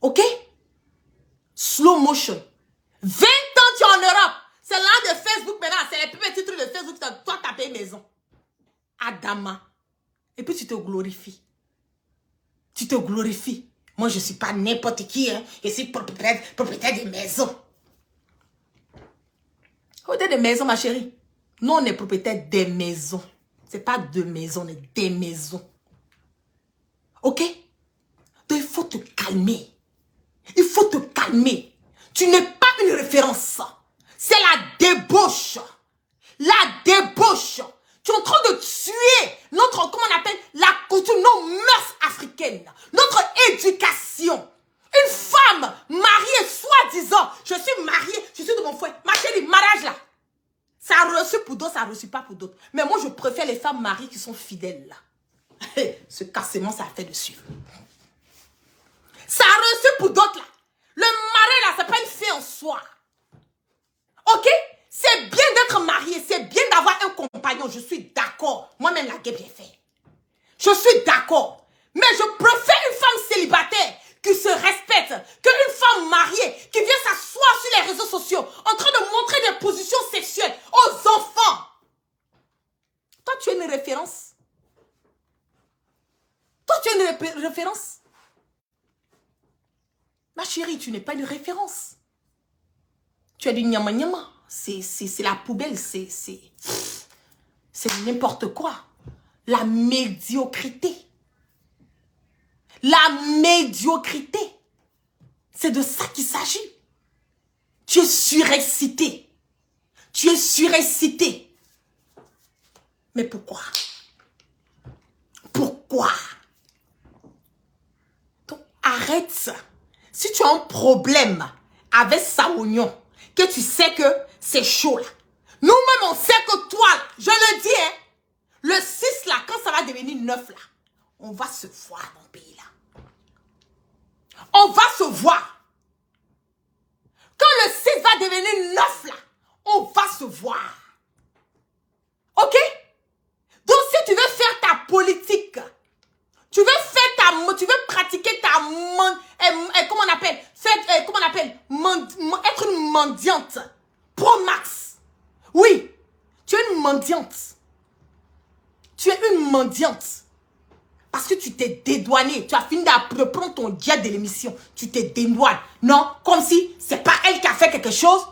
OK? Slow motion. 20 ans tu es en Europe. C'est là de Facebook maintenant. C'est les plus petits trucs de Facebook. Toi, t'as payé maison. Adama. Et puis tu te glorifies. Tu te glorifies. Moi, je ne suis pas n'importe qui. Hein. Je suis propriétaire de maison. Propriétaire de maison, ma chérie. Nous, on est propriétaire des maisons. Ce n'est pas de maisons, on est des maisons. OK? Donc, il faut te calmer. Il faut te calmer. Tu n'es pas une référence. C'est la débauche. La débauche. Tu es en train de tuer notre, comment on appelle, la coutume, nos mœurs africaines, notre éducation. Une femme mariée, soi-disant, je suis mariée, je suis de mon foyer. Ma chérie, mariage là. Ça a reçu pour d'autres, ça a reçu pas pour d'autres. Mais moi, je préfère les femmes mariées qui sont fidèles là. Ce cassement, ça a fait de suivre. Ça a reçu pour d'autres là. Le mari là, c'est pas une fée en soi. OK? C'est bien d'être marié, c'est bien d'avoir un compagnon, je suis d'accord. Moi-même, la guerre bien fait. Je suis d'accord. Mais je préfère une femme célibataire qui se respecte qu'une femme mariée qui vient s'asseoir sur les réseaux sociaux en train de montrer des positions sexuelles aux enfants. Toi, tu es une référence. Toi, tu es une référence. Ma chérie, tu n'es pas une référence. Tu es du nyama-nyama. C'est la poubelle, c'est n'importe quoi. La médiocrité. La médiocrité. C'est de ça qu'il s'agit. Tu es surexcité. Tu es surexcité. Mais pourquoi? Pourquoi? Donc, arrête ça. Si tu as un problème avec Saounion, que tu sais que c'est chaud là. Nous-mêmes, on sait que toi, là, je le dis, hein, le 6 là, quand ça va devenir 9 là, on va se voir dans le pays là. On va se voir. Quand le 6 va devenir 9 là, on va se voir. OK? Donc, si tu veux faire ta politique, tu veux pratiquer ta, comment on appelle, être une mendiante, pro max. Oui, tu es une mendiante. Tu es une mendiante. Parce que tu t'es dédouané. Tu as fini de prendre ton jet de l'émission. Tu t'es dédouané. Non, comme si c'est pas elle qui a fait quelque chose.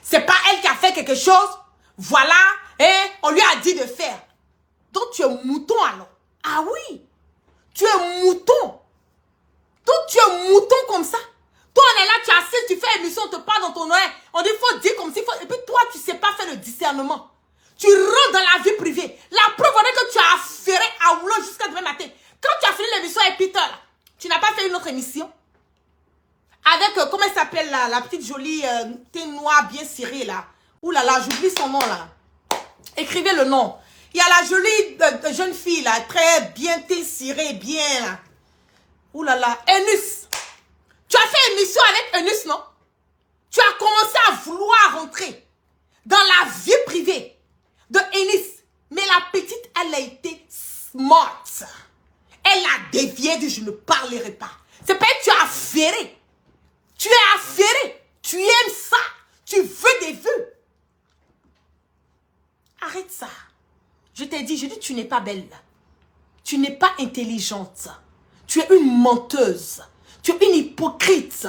C'est pas elle qui a fait quelque chose. Voilà, et on lui a dit de faire. Donc tu es mouton alors. Ah oui, tu es mouton. Donc tu es mouton comme ça. Toi on est là, tu assises, tu fais émission, on te parle dans ton oreille. On dit faut dire comme si, et puis toi tu sais pas faire le discernement. Tu rentres dans la vie privée. La preuve est que tu as affairé à Oulon jusqu'à demain matin. Quand tu as fini l'émission avec Peter, là, tu n'as pas fait une autre émission avec, comment elle s'appelle la petite jolie, thé noir bien cirée là. Ouh là là, j'oublie son nom là. Écrivez le nom. Il y a la jolie jeune fille là, très bien thé cirée, bien là. Ouh là là, Enus. Tu as fait émission avec Enus, non? Tu as commencé à vouloir rentrer dans la vie privée de Enus. Mais la petite, elle a été smart. Elle a dévié, dit je ne parlerai pas. C'est pas que tu as affairé. Tu es affairé. Tu aimes ça. Tu veux des vues. Arrête ça. Je t'ai dit, tu n'es pas belle. Tu n'es pas intelligente. Tu es une menteuse. Tu es une hypocrite.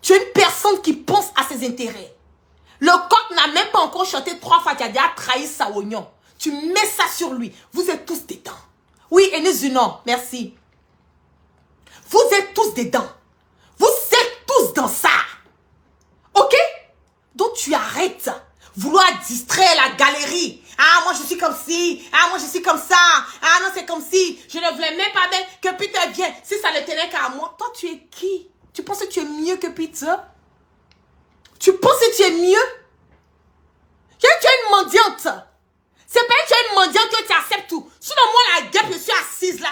Tu es une personne qui pense à ses intérêts. Le coq n'a même pas encore chanté 3 fois qu'il a déjà trahi sa oignon. Tu mets ça sur lui. Vous êtes tous dedans. Oui, Enes Zunon, merci. Vous êtes tous dedans. distrait la galerie. Ah, moi je suis comme ci. Ah, moi je suis comme ça. Ah non, c'est comme si. Je ne voulais même pas même que Peter vienne. Si ça ne tenait qu'à moi. Toi, tu es qui? Tu penses que tu es mieux que Peter? Tu penses que tu es mieux? Tu es une mendiante. C'est pas que tu es une mendiante que tu acceptes tout. Sinon, moi, la guêpe, je suis assise là.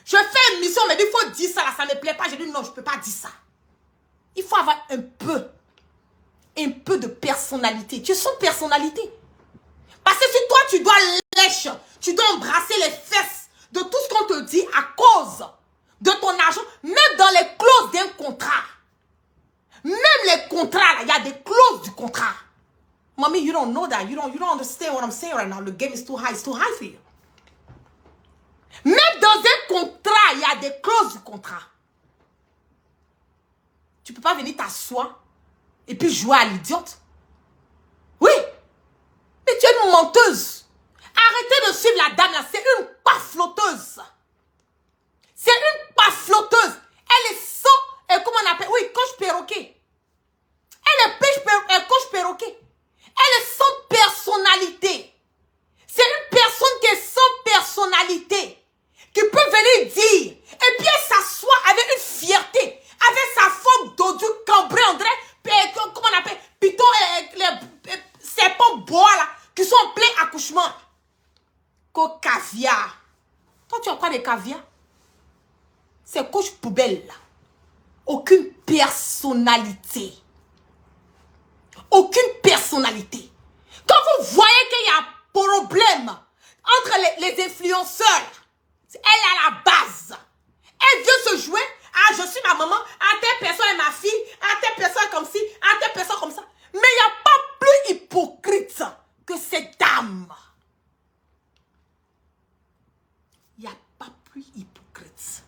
Je fais une mission, mais il faut dire ça là, ça ne me plaît pas. Je dis non, je ne peux pas dire ça. Il faut avoir un peu de personnalité. Tu es sans personnalité. Parce que si toi, tu dois lèche, tu dois embrasser les fesses de tout ce qu'on te dit à cause de ton argent, même dans les clauses d'un contrat. Même les contrats, il y a des clauses du contrat. Mommy, you don't know that. You don't understand what I'm saying right now. The game is too high. It's too high for you. Même dans un contrat, il y a des clauses du contrat. Tu ne peux pas venir t'asseoir et puis jouer à l'idiote. Oui. Mais tu es une menteuse. Arrêtez de suivre la dame là. C'est une pafloteuse. C'est une pafloteuse. Elle est sans... comment on appelle? Oui, coach perroquet. Elle est coach perroquet. Elle est sans personnalité. C'est une personne qui est sans personnalité. Qui peut venir dire. Et puis elle s'assoit avec une fierté. Avec sa forme dodu cambré, on dirait. Comment on appelle? Piton, les serpents bois là. Qui sont en plein accouchement. Qu'au caviar. Toi, tu as quoi de caviar? C'est couche poubelle là. Aucune personnalité. Aucune personnalité. Quand vous voyez qu'il y a un problème entre les influenceurs, elle est à la base. Elle vient se jouer. Ah, je suis ma maman. Ah, telle personne est ma fille. Ah, telle personne comme ci. Ah, telle personne comme ça. Mais il n'y a pas plus hypocrite que cette dame. Il n'y a pas plus hypocrite.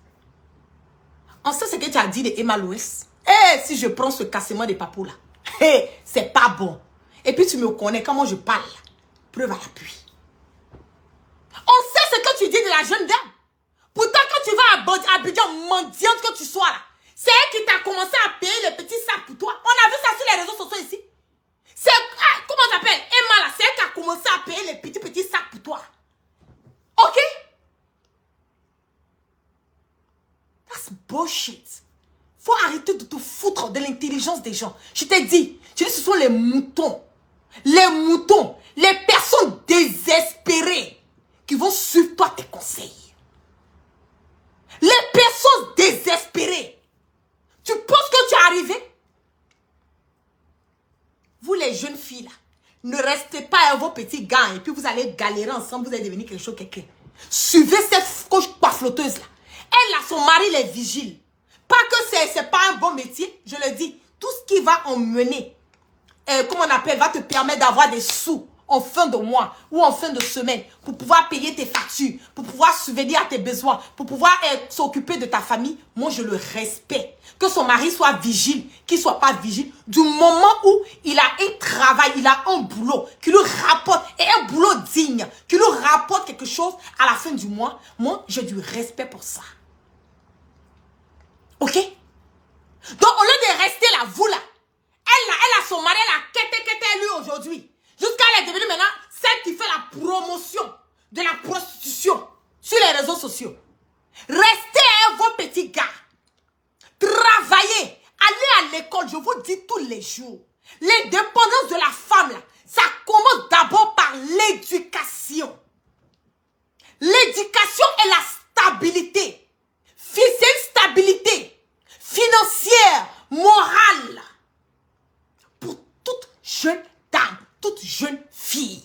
On sait ce que tu as dit de Emma Louis. Eh, si je prends ce cassement de papou là. Hey, c'est pas bon. Et puis tu me connais comment je parle. Preuve à l'appui. On sait ce que tu dis de la jeune dame. Pourtant, quand tu vas à Abidjan, mendiante que tu sois là, c'est elle qui t'a commencé à payer les petits sacs pour toi. On a vu ça sur les réseaux sociaux ici. C'est, comment on s'appelle? Emma là, c'est elle qui a commencé à payer les petits sacs pour toi. Ok? That's bullshit. Faut arrêter de te foutre de l'intelligence des gens. Je t'ai dit, ce sont les moutons. Les moutons, les personnes désespérées qui vont suivre toi tes conseils. Les personnes désespérées. Tu penses que tu es arrivé? Vous les jeunes filles là, ne restez pas à vos petits gants et puis vous allez galérer ensemble, vous allez devenir quelque chose, quelqu'un. Suivez cette coach flotteuse là. Elle a son mari les vigile. Pas que c'est pas un bon métier, je le dis. Tout ce qui va emmener, comment on appelle, va te permettre d'avoir des sous en fin de mois ou en fin de semaine pour pouvoir payer tes factures, pour pouvoir subvenir à tes besoins, pour pouvoir s'occuper de ta famille. Moi, je le respecte. Que son mari soit vigile, qu'il ne soit pas vigile, du moment où il a un travail, il a un boulot, qui lui rapporte, et un boulot digne, qui lui rapporte quelque chose à la fin du mois, moi, j'ai du respect pour ça. Ok? Donc, au lieu de rester là, vous là, elle a son mari, elle a quêté lui aujourd'hui. Jusqu'à elle est devenue maintenant celle qui fait la promotion de la prostitution sur les réseaux sociaux. Restez avec vos petits gars. Travaillez. Allez à l'école, je vous dis tous les jours. L'indépendance de la femme, là, ça commence d'abord par l'éducation. L'éducation et la stabilité. C'est une stabilité financière, morale. Pour toute jeune dame, toute jeune fille,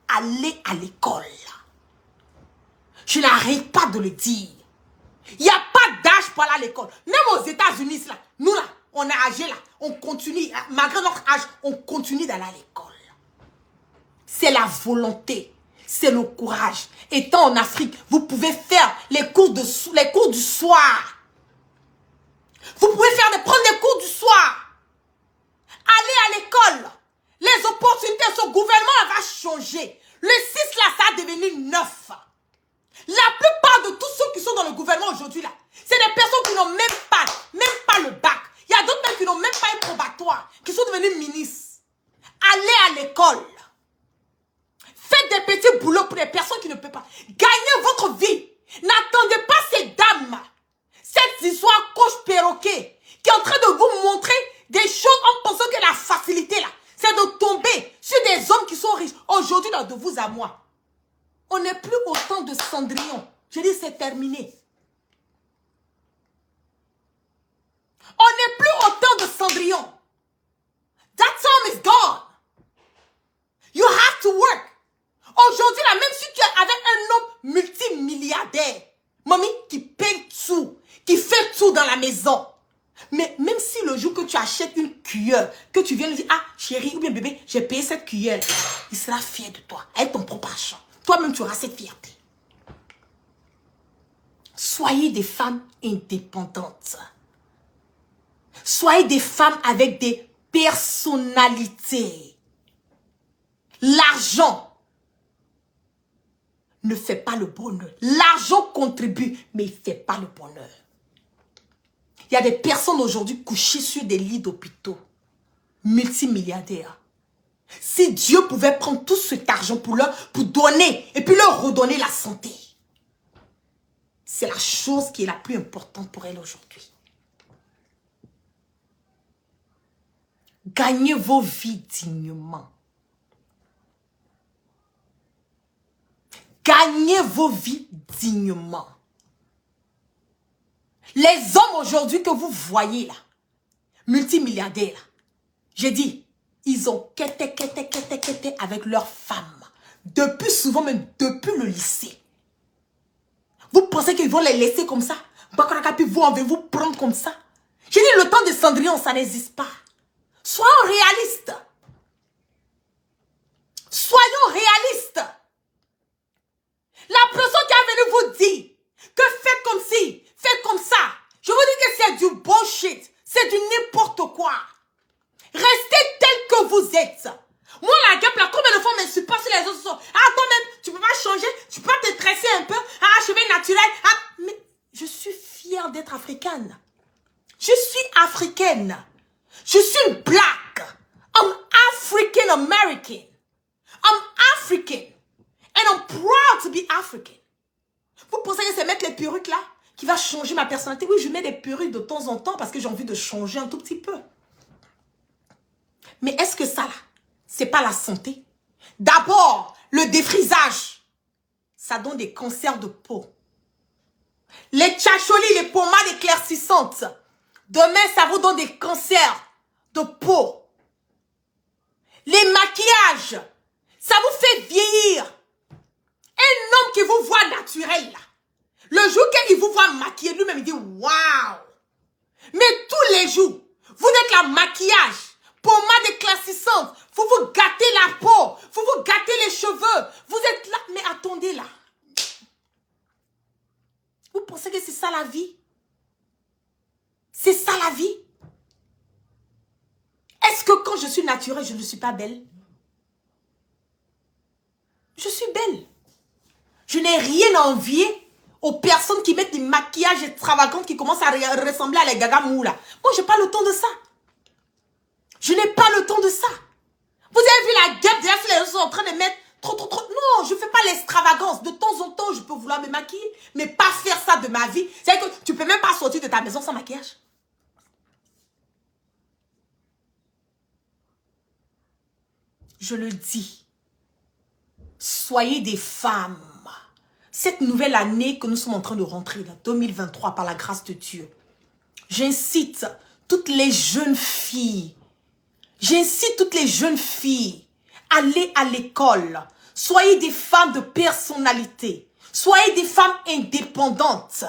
allez à l'école. Je n'arrête pas de le dire. Il n'y a pas d'âge pour aller à l'école. Même aux États-Unis, là, nous là, on est âgés là, on continue, malgré notre âge, on continue d'aller à l'école. C'est la volonté, c'est le courage. Étant en Afrique, vous pouvez faire les cours du soir. Vous pouvez prendre des cours du soir. Allez à l'école. Les opportunités, ce gouvernement va changer. Le 6 là, ça a devenu 9. La plupart de tous ceux qui sont dans le gouvernement aujourd'hui là, c'est des personnes qui n'ont même pas le bac. Il y a d'autres même qui n'ont même pas un probatoire, qui sont devenus ministres. Allez à l'école. moi. On n'est plus au temps de Cendrillon. Je dis, c'est terminé. On n'est plus au temps de Cendrillon. That time is gone. You have to work. Aujourd'hui, là, même si tu es avec un homme multimilliardaire, mamie, qui paye tout, qui fait tout dans la maison, mais même si le jour que tu achètes une cuillère, que tu viens lui dire, ah, chérie, ou bien bébé, j'ai payé cette cuillère, il sera fier de toi, avec ton propre argent. Toi-même, tu auras cette fierté. Soyez des femmes indépendantes. Soyez des femmes avec des personnalités. L'argent ne fait pas le bonheur. L'argent contribue, mais il ne fait pas le bonheur. Il y a des personnes aujourd'hui couchées sur des lits d'hôpitaux, multimilliardaires. Si Dieu pouvait prendre tout cet argent pour donner et puis leur redonner la santé, c'est la chose qui est la plus importante pour elle aujourd'hui. Gagnez vos vies dignement. Gagnez vos vies dignement. Les hommes aujourd'hui que vous voyez là, multimilliardaires là, j'ai dit, ils ont quêté avec leurs femmes. Depuis souvent même, depuis le lycée. Vous pensez qu'ils vont les laisser comme ça? Puis vous en vous prendre comme ça? J'ai dit, le temps de Cendrillon, ça n'existe pas. Soyons réalistes. Soyons réalistes. La personne qui est venue vous dire que faites comme ci, faites comme ça. Je vous dis que c'est du bullshit. C'est du n'importe quoi. Restez tel que vous êtes. Moi, la guêpe, là, combien de fois me suis pas sur les réseaux sociaux? Ah, toi-même, tu peux pas changer, tu peux pas te tresser un peu. Ah, cheveux naturels. Ah, mais je suis fière d'être africaine. Je suis africaine. Je suis black. I'm African American. I'm African. And I'm proud to be African. Vous pensez que c'est mettre les perruques là qui va changer ma personnalité? Oui, je mets des perruques de temps en temps parce que j'ai envie de changer un tout petit peu. Mais est-ce que ça là, c'est pas la santé? D'abord, le défrisage. Ça donne des cancers de peau. Les tchacholis, les pommades éclaircissantes. Demain, ça vous donne des cancers de peau. Les maquillages, ça vous fait vieillir. Un homme qui vous voit naturel, là, le jour qu'il vous voit maquillé, lui-même, il dit, waouh! Mais tous les jours, vous êtes là, maquillage, pommade éclaircissante, vous vous gâtez la peau, vous vous gâtez les cheveux, vous êtes là, mais attendez là. Vous pensez que c'est ça la vie? C'est ça la vie? Est-ce que quand je suis naturelle, je ne suis pas belle? Je suis belle. Je n'ai rien à envier aux personnes qui mettent des maquillages extravagants qui commencent à ressembler à les gaga mou là. Moi, je n'ai pas le temps de ça. Je n'ai pas le temps de ça. Vous avez vu la guêpe derrière les réseaux en train de mettre trop. Non, je ne fais pas l'extravagance. De temps en temps, je peux vouloir me maquiller, mais pas faire ça de ma vie. C'est-à-dire que tu ne peux même pas sortir de ta maison sans maquillage. Je le dis. Soyez des femmes. Cette nouvelle année que nous sommes en train de rentrer, là, 2023, par la grâce de Dieu, j'incite toutes les jeunes filles, allez à l'école, soyez des femmes de personnalité, soyez des femmes indépendantes,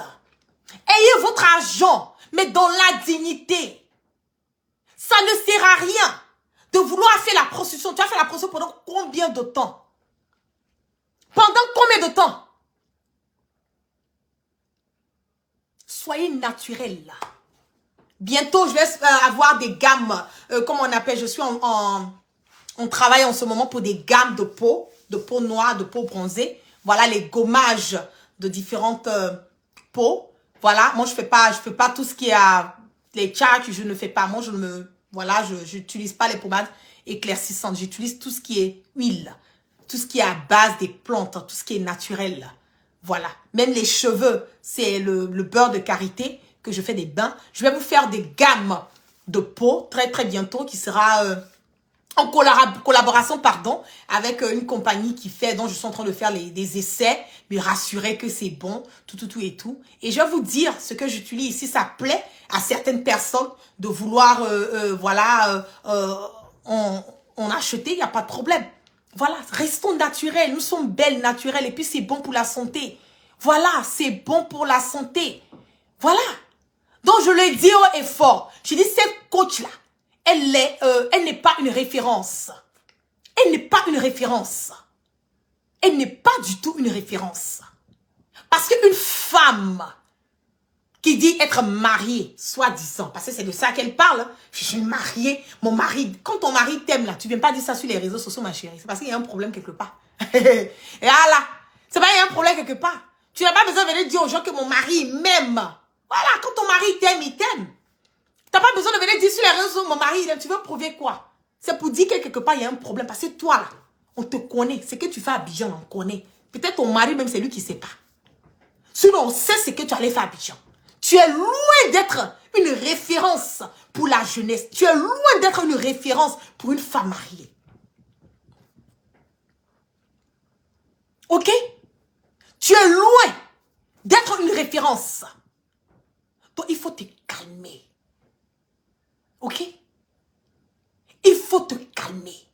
ayez votre argent, mais dans la dignité. Ça ne sert à rien de vouloir faire la prostitution. Tu as fait la prostitution pendant combien de temps? Pendant combien de temps? Soyez naturel là. Bientôt, je vais avoir des gammes, comment on appelle, on travaille en ce moment pour des gammes de peau noire, de peau bronzée. Voilà les gommages de différentes peaux. Voilà, moi je fais pas tout ce qui a les tchaks, je ne fais pas. Moi je n'utilise pas les pommades éclaircissantes. J'utilise tout ce qui est huile, tout ce qui est à base des plantes, tout ce qui est naturel. Voilà, même les cheveux, c'est le beurre de karité que je fais des bains. Je vais vous faire des gammes de peau très très bientôt qui sera en collaboration, pardon, avec une compagnie qui fait, dont je suis en train de faire des essais, me rassurer que c'est bon, tout et tout. Et je vais vous dire, ce que j'utilise ici, ça plaît à certaines personnes de vouloir, voilà, on acheter, il n'y a pas de problème. Voilà, restons naturels, nous sommes belles, naturelles, et puis c'est bon pour la santé. Voilà, c'est bon pour la santé. Voilà. Donc je le dis haut et fort, je dis cette coach-là, elle n'est pas une référence. Elle n'est pas une référence. Elle n'est pas du tout une référence. Parce qu'une femme qui dit être mariée, soi-disant, parce que c'est de ça qu'elle parle, hein. Je suis mariée, mon mari, quand ton mari t'aime là, tu viens pas dire ça sur les réseaux sociaux, ma chérie. C'est parce qu'il y a un problème quelque part. Et là, c'est pas qu'il y a un problème quelque part. Tu n'as pas besoin de venir dire aux gens que mon mari m'aime. Voilà, quand ton mari t'aime, il t'aime. Tu n'as pas besoin de venir dire sur les réseaux sociaux, mon mari, il aime. Tu veux prouver quoi? C'est pour dire que quelque part, il y a un problème. Parce que toi, là, on te connaît. Ce que tu fais à Abidjan, on connaît. Peut-être ton mari, même, c'est lui qui ne sait pas. Sinon, on sait ce que tu allais faire à Abidjan. Tu es loin d'être une référence pour la jeunesse. Tu es loin d'être une référence pour une femme mariée. Ok? Tu es loin d'être une référence. Donc, il faut te calmer. Ok? Il faut te calmer.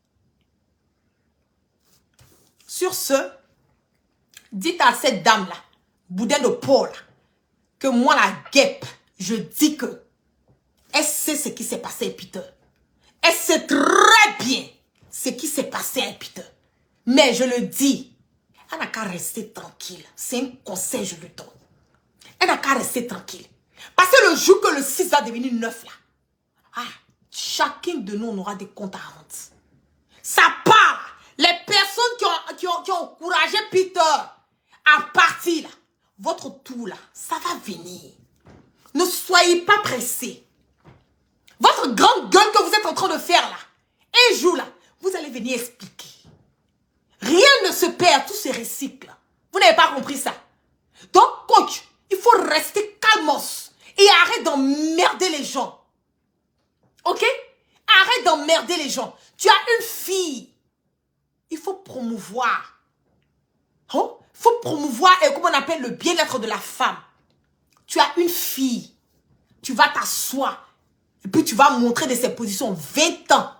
Sur ce, dites à cette dame-là, boudin de Paul, que moi, la guêpe, je dis que elle sait ce qui s'est passé à Peter. Elle sait très bien ce qui s'est passé à Peter. Mais je le dis, elle n'a qu'à rester tranquille. C'est un conseil, je lui donne. Elle n'a qu'à rester tranquille. Parce que le jour que le 6 va devenir 9 là, chacun de nous, on aura des comptes à rendre. Ça part. Les personnes qui ont encouragé Peter à partir là, votre tour là, ça va venir. Ne soyez pas pressés. Votre grande gueule que vous êtes en train de faire là, un jour là, vous allez venir expliquer. Rien ne se perd, tout se recycle. Vous n'avez pas compris ça. Donc, coach, il faut rester calmos et arrête d'emmerder les gens. Ok? Arrête d'emmerder les gens. Tu as une fille. Il faut promouvoir. Oh? Il faut promouvoir, comment on appelle, le bien-être de la femme. Tu as une fille. Tu vas t'asseoir. Et puis tu vas montrer de ses positions 20 ans.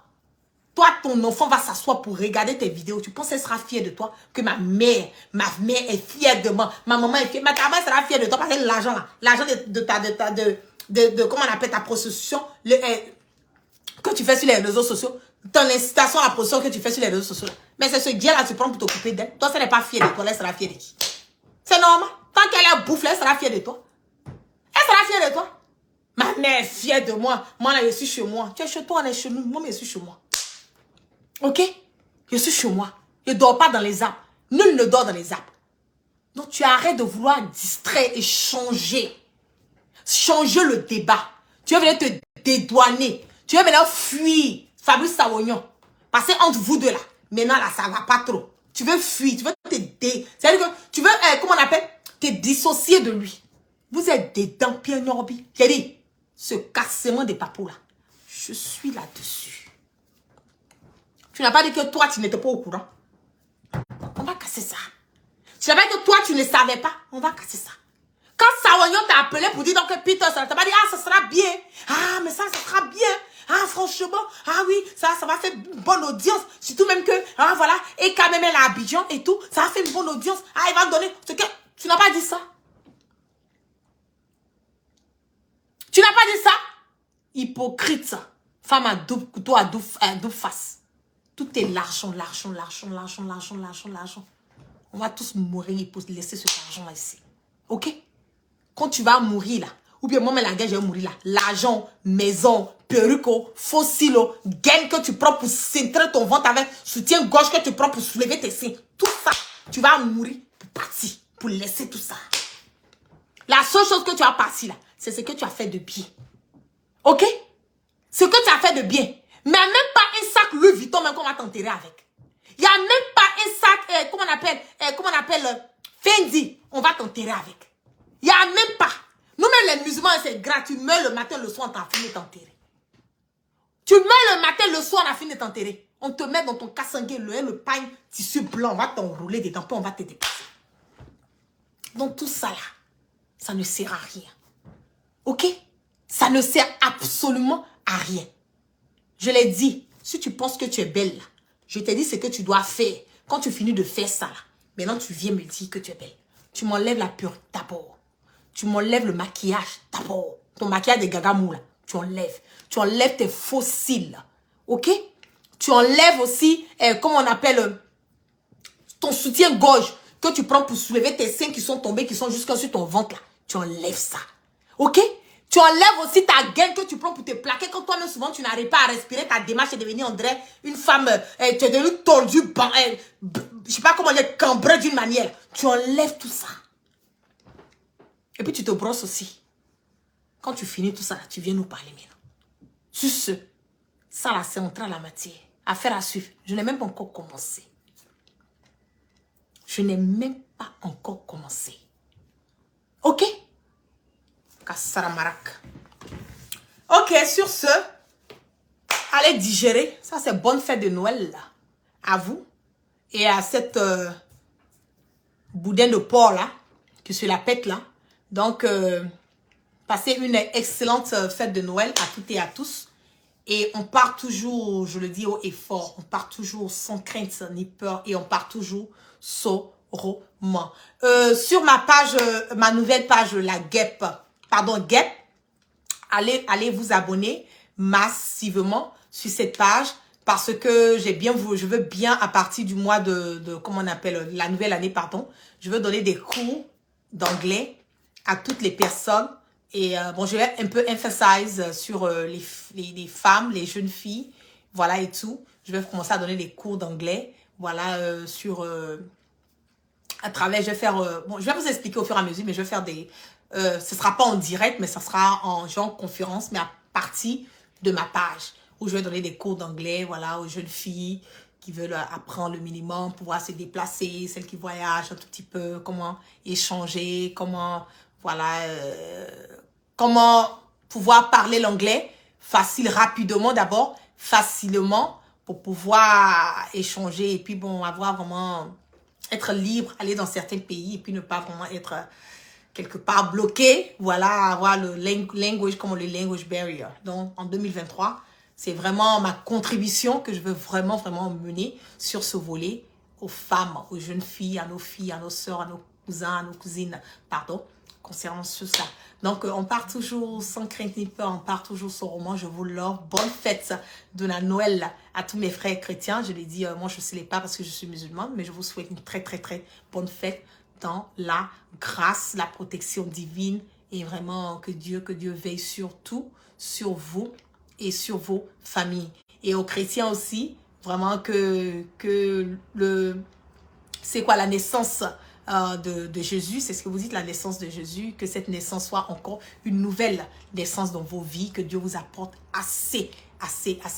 Toi, ton enfant va s'asseoir pour regarder tes vidéos. Tu penses qu'elle sera fière de toi? Que ma mère est fière de moi. Ma maman est fière. Ma maman sera fière de toi parce que l'argent là, l'argent de comment on appelle ta prostitution, que tu fais sur les réseaux sociaux, ton incitation à la prostitution que tu fais sur les réseaux sociaux. Mais c'est ce gars là tu prends pour t'occuper d'elle. Toi, elle n'est pas fière de toi, elle sera fière de qui? C'est normal. Tant qu'elle est bouffe, elle sera fière de toi. Elle sera fière de toi. Ma mère est fière de moi. Moi là, je suis chez moi. Tu es chez toi, on est chez nous. Moi, je suis chez moi. Ok? Je suis chez moi. Je ne dors pas dans les arbres. Nul ne dort dans les arbres. Donc, tu arrêtes de vouloir distraire et changer. Changer le débat. Tu vas venir te dédouaner. Tu vas venir fuir Fabrice Sawognon. Parce que entre vous deux là, maintenant là, ça ne va pas trop. Tu veux fuir. Tu veux c'est-à-dire que tu veux, comment on appelle? Te dissocier de lui. Vous êtes des dents Pierre Norby. J'ai dit, ce cassement des papous là, je suis là-dessus. Tu n'as pas dit que toi, tu n'étais pas au courant. On va casser ça. Tu n'as pas dit que toi, tu ne savais pas. On va casser ça. Quand Sawognon t'a appelé pour dire donc que Peter, ça t'a pas dit, ça sera bien. Ah, mais ça sera bien. Ah, franchement, ah oui, ça va faire une bonne audience. Surtout même que, voilà, et quand même elle a Abidjan et tout, ça va faire une bonne audience. Ah, il va donner ce que... Tu n'as pas dit ça. Tu n'as pas dit ça. Hypocrite, ça. Femme à double couteau, à double face. Tout est l'argent. On va tous mourir pour laisser cet argent-là ici. Ok? Quand tu vas mourir là, ou bien moi, mais la gueule, je vais mourir là. L'argent, maison, perruque, fossile, gaine que tu prends pour cintrer ton ventre avec soutien gauche que tu prends pour soulever tes seins. Tout ça, tu vas mourir pour partir, pour laisser tout ça. La seule chose que tu as parti là, c'est ce que tu as fait de bien. Ok? Ce que tu as fait de bien. Mais même pas un sac Louis Vuitton même qu'on va t'enterrer avec. Il n'y a même pas un sac, comment on appelle, Fendi, on va t'enterrer avec. Il n'y a même pas. Nous-mêmes les musulmans, c'est gratuit. Tu meurs le matin, le soir, on t'a fini de t'enterrer. Tu meurs le matin, le soir, on a fini de t'enterrer. On te met dans ton cassangué, le pagne, tissu blanc, on va t'enrouler dedans, puis on va te dépasser. Donc tout ça là, ça ne sert à rien. Ok? Ça ne sert absolument à rien. Je l'ai dit, si tu penses que tu es belle, là, je t'ai dit ce que tu dois faire. Quand tu finis de faire ça, là, maintenant tu viens me dire que tu es belle. Tu m'enlèves la pure d'abord. Tu m'enlèves le maquillage d'abord. Ton maquillage de gagamou, là, tu enlèves. Tu enlèves tes faux cils, là. Ok? Tu enlèves aussi, comment on appelle, ton soutien-gorge que tu prends pour soulever tes seins qui sont tombés, qui sont jusqu'à sur ton ventre, là. Tu enlèves ça. Ok? Tu enlèves aussi ta gaine que tu prends pour te plaquer quand toi-même souvent tu n'arrives pas à respirer. Ta démarche est devenue, on dirait, une femme, tu es devenue tordue, je sais pas comment dire, cambrée d'une manière. Tu enlèves tout ça. Et puis tu te brosses aussi. Quand tu finis tout ça, tu viens nous parler maintenant. Sur ce, ça là, c'est entrer à la matière. Affaire à suivre. Je n'ai même pas encore commencé. Je n'ai même pas encore commencé. Ok? Kassaramarak. Ok, sur ce, allez digérer. Ça, c'est bonne fête de Noël, là. À vous. Et à cette boudin de porc, là, qui se la pète, là. Donc, passez une excellente fête de Noël à toutes et à tous. Et on part toujours, je le dis haut et fort, on part toujours sans crainte ni peur. Et on part toujours sauroment. Sur ma page, ma nouvelle page, la Guêpe, Guêpe, allez vous abonner massivement sur cette page. Parce que je veux bien, à partir du mois de comment on appelle, la nouvelle année, pardon, je veux donner des cours d'anglais à toutes les personnes. Et bon, je vais un peu emphasize sur les femmes, les jeunes filles, voilà et tout. Je vais commencer à donner des cours d'anglais, voilà, à travers, je vais faire, bon, je vais vous expliquer au fur et à mesure, mais je vais faire des, ce sera pas en direct, mais ça sera en genre conférence, mais à partir de ma page, où je vais donner des cours d'anglais, voilà, aux jeunes filles qui veulent apprendre le minimum, pouvoir se déplacer, celles qui voyagent un tout petit peu, comment échanger, comment, voilà, comment pouvoir parler l'anglais facile, rapidement d'abord, facilement, pour pouvoir échanger et puis bon, avoir vraiment, être libre, aller dans certains pays et puis ne pas vraiment être quelque part bloqué, voilà, avoir le language, comme le language barrier. Donc, en 2023, c'est vraiment ma contribution que je veux vraiment mener sur ce volet aux femmes, aux jeunes filles, à nos sœurs, à nos cousins, à nos cousines, pardon, concernant tout ça. Donc, on part toujours sans crainte ni peur, on part toujours sans roman. Je vous l'offre. Bonne fête de la Noël à tous mes frères chrétiens. Je l'ai dit, moi, je ne sais pas parce que je suis musulmane, mais je vous souhaite une très, très, très bonne fête dans la grâce, la protection divine et vraiment que Dieu veille sur tout, sur vous et sur vos familles. Et aux chrétiens aussi, vraiment c'est quoi la naissance de Jésus, c'est ce que vous dites, la naissance de Jésus, que cette naissance soit encore une nouvelle naissance dans vos vies, que Dieu vous apporte assez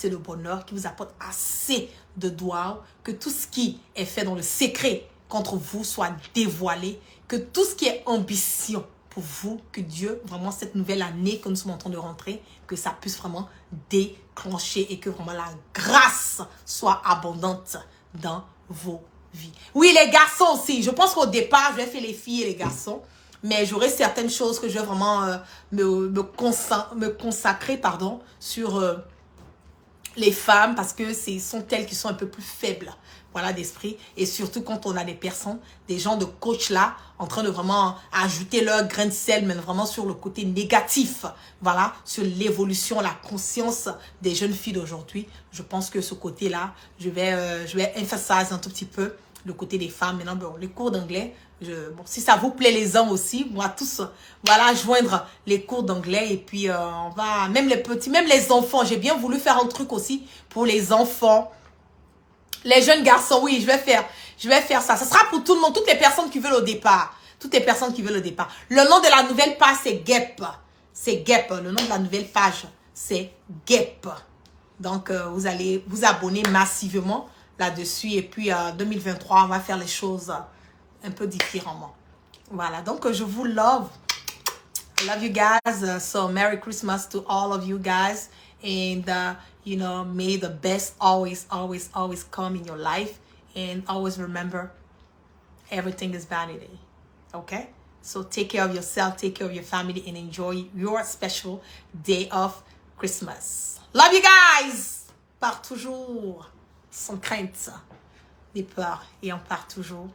de bonheur, qu'il vous apporte assez de gloire, que tout ce qui est fait dans le secret contre vous soit dévoilé, que tout ce qui est ambition pour vous, que Dieu, vraiment cette nouvelle année que nous sommes en train de rentrer, que ça puisse vraiment déclencher et que vraiment la grâce soit abondante dans vos vies. Oui, les garçons aussi. Je pense qu'au départ, je vais faire les filles et les garçons, mais j'aurai certaines choses que je vais vraiment me consacrer, pardon, sur les femmes parce que ce sont elles qui sont un peu plus faibles, voilà, d'esprit. Et surtout quand on a des personnes, des gens de coach là, en train de vraiment ajouter leur grain de sel, mais vraiment sur le côté négatif, voilà, sur l'évolution, la conscience des jeunes filles d'aujourd'hui. Je pense que ce côté-là, je vais emphasiser un tout petit peu le côté des femmes. Maintenant, bon, les cours d'anglais, bon, si ça vous plaît les hommes aussi, moi tous, voilà, joindre les cours d'anglais et puis on va, même les petits, même les enfants, j'ai bien voulu faire un truc aussi pour les enfants. Les jeunes garçons, oui, je vais faire ça. Ça sera pour tout le monde, toutes les personnes qui veulent au départ. Toutes les personnes qui veulent au départ. Le nom de la nouvelle page, c'est Guêpe. C'est Guêpe. Le nom de la nouvelle page, c'est Guêpe. Donc, vous allez vous abonner massivement là-dessus. Et puis, 2023, on va faire les choses un peu différemment. Voilà. Donc, je vous love. I love you guys. So Merry Christmas to all of you guys. And, you know, may the best always, always, always come in your life. And always remember, everything is vanity. Okay? So take care of yourself, take care of your family, and enjoy your special day of Christmas. Love you guys! Part toujours sans crainte, ni peur, et on part toujours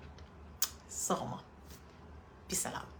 sûrement. Peace out.